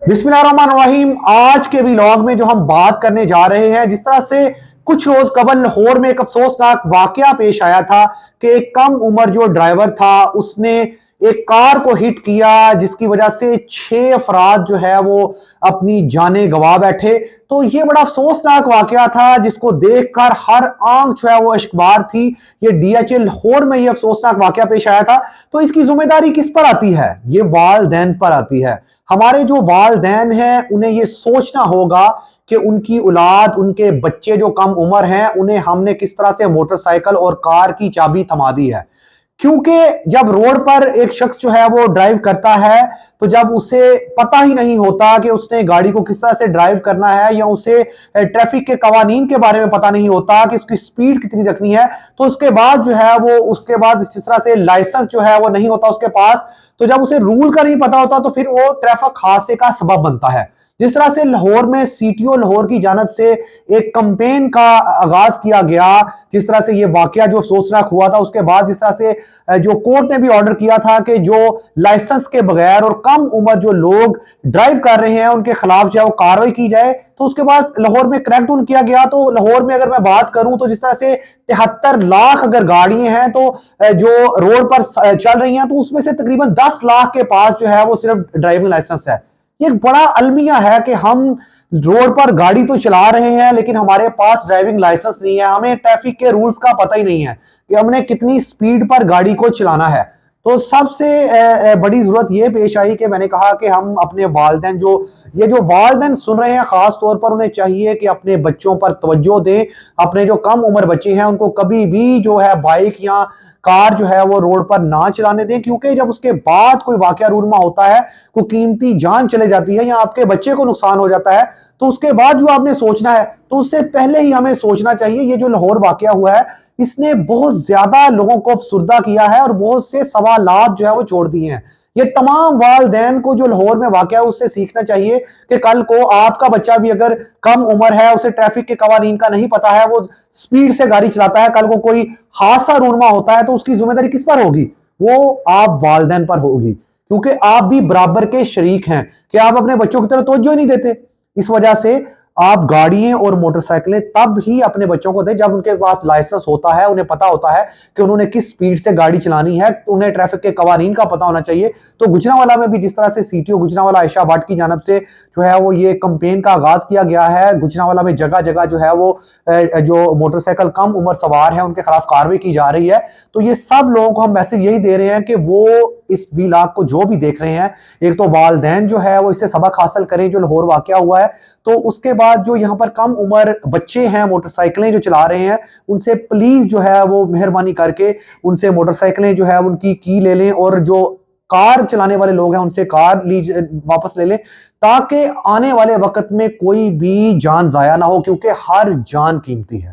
बिस्मिल्लाहिर्रहमानिर्रहीम। आज के व्लॉग में जो हम बात करने जा रहे हैं, जिस तरह से कुछ रोज कबल लाहौर में एक अफसोसनाक वाकया पेश आया था कि एक कम उम्र जो ड्राइवर था उसने एक कार को हिट किया, जिसकी वजह से 6 अफराद जो है वो अपनी जानें गंवा बैठे। तो ये बड़ा अफसोसनाक वाकया था जिसको देखकर हर आंख जो है वो इश्कबार थी। ये डीएचए लाहौर में ये अफसोसनाक वाकया पेश आया था। तो इसकी जिम्मेदारी किस पर आती है? ये वालिदैन पर आती है। हमारे जो वालिदैन हैं उन्हें ये सोचना होगा कि उनकी औलाद, उनके बच्चे जो कम उम्र हैं, उन्हें हमने किस तरह से मोटरसाइकिल और कार की चाबी थमा दी है। क्योंकि जब रोड पर एक शख्स जो है वो ड्राइव करता है, तो जब उसे पता ही नहीं होता कि उसने गाड़ी को किस तरह से ड्राइव करना है, या उसे ट्रैफिक के कवानीन के बारे में पता नहीं होता कि उसकी स्पीड कितनी रखनी है, तो उसके बाद जो है वो उसके बाद जिस तरह से लाइसेंस जो है वो नहीं होता उसके पास, तो जब उसे रूल का नहीं पता होता तो फिर वो ट्रैफिक हादसे का सबब बनता है। जिस तरह से लाहौर में सीटीओ लाहौर की जानब से एक कैंपेन का आगाज किया गया, जिस तरह से ये वाकया जो अफसोसनाक हुआ था, उसके बाद जिस तरह से जो कोर्ट ने भी ऑर्डर किया था कि जो लाइसेंस के बगैर और कम उम्र जो लोग ड्राइव कर रहे हैं उनके खिलाफ जो है वो कार्रवाई की जाए, तो उसके बाद लाहौर में क्रैकडाउन किया गया। तो लाहौर में अगर मैं बात करूं तो जिस तरह से 73 लाख अगर गाड़ियां हैं तो जो रोड पर चल रही हैं, तो उसमें से तकरीबन 10 लाख के पास जो है वो सिर्फ ड्राइविंग लाइसेंस है। ये एक बड़ा अलमिया है कि हम रोड पर गाड़ी तो चला रहे हैं लेकिन हमारे पास ड्राइविंग लाइसेंस नहीं है, हमें ट्रैफिक के रूल्स का पता ही नहीं है कि हमने कितनी स्पीड पर गाड़ी को चलाना है। तो सबसे बड़ी जरूरत यह पेश आई कि मैंने कहा कि हम अपने वालिदैन जो वालिदैन सुन रहे हैं, खास तौर पर उन्हें चाहिए कि अपने बच्चों पर तवज्जो दें। अपने जो कम उम्र बच्चे हैं उनको कभी भी जो है बाइक या कार जो है वो रोड पर ना चलाने दें, क्योंकि जब उसके बाद कोई वाकया रूनमा होता है, कोई कीमती जान चले जाती है या आपके बच्चे को नुकसान हो जाता है, तो उसके बाद जो आपने सोचना है, तो उससे पहले ही हमें सोचना चाहिए। ये जो लाहौर वाकया हुआ है, इसने बहुत ज्यादा लोगों को अफसुर्दा किया है और बहुत से सवालात जो है वो छोड़ दिए हैं। ये तमाम वालिदैन को जो लाहौर में वाकया है उससे सीखना चाहिए कि कल को आपका बच्चा भी अगर कम उम्र है, उसे ट्रैफिक के कवानीन का नहीं पता है, वो स्पीड से गाड़ी चलाता है, कल को कोई हादसा रूनमा होता है, तो उसकी जिम्मेदारी किस पर होगी? वो आप वालिदैन पर होगी, क्योंकि आप भी बराबर के शरीक हैं कि आप अपने बच्चों की तरफ तवज्जो नहीं देते। इस वजह से आप गाड़ियां और मोटरसाइकिलें तब ही अपने बच्चों को दें जब उनके पास लाइसेंस होता है, उन्हें पता होता है कि उन्होंने किस स्पीड से गाड़ी चलानी है, तो उन्हें ट्रैफिक के कवानीन का पता होना चाहिए। तो गुजरांवाला में भी जिस तरह से सीटीओ गुजरांवाला आयशा भट्ट की जानब से जो है वो ये कैंपेन का आगाज किया गया है, गुजरांवाला में जगह जगह जो है वो जो मोटरसाइकिल कम उम्र सवार है उनके खिलाफ कार्रवाई की जा रही है। तो ये सब लोगों को हम मैसेज यही दे रहे हैं कि वो इस व्लॉग को जो भी देख रहे हैं, एक तो वालिदैन जो है वो इससे सबक हासिल करें जो लाहौर वाकया हुआ है। तो उसके बाद जो यहाँ पर कम उम्र बच्चे हैं मोटरसाइकिलें जो चला रहे हैं, उनसे प्लीज जो है वो मेहरबानी करके उनसे मोटरसाइकिलें जो है उनकी की ले लें, और जो कार चलाने वाले लोग हैं उनसे कार वापस ले लें, ताकि आने वाले वक्त में कोई भी जान जाया ना हो, क्योंकि हर जान कीमती है।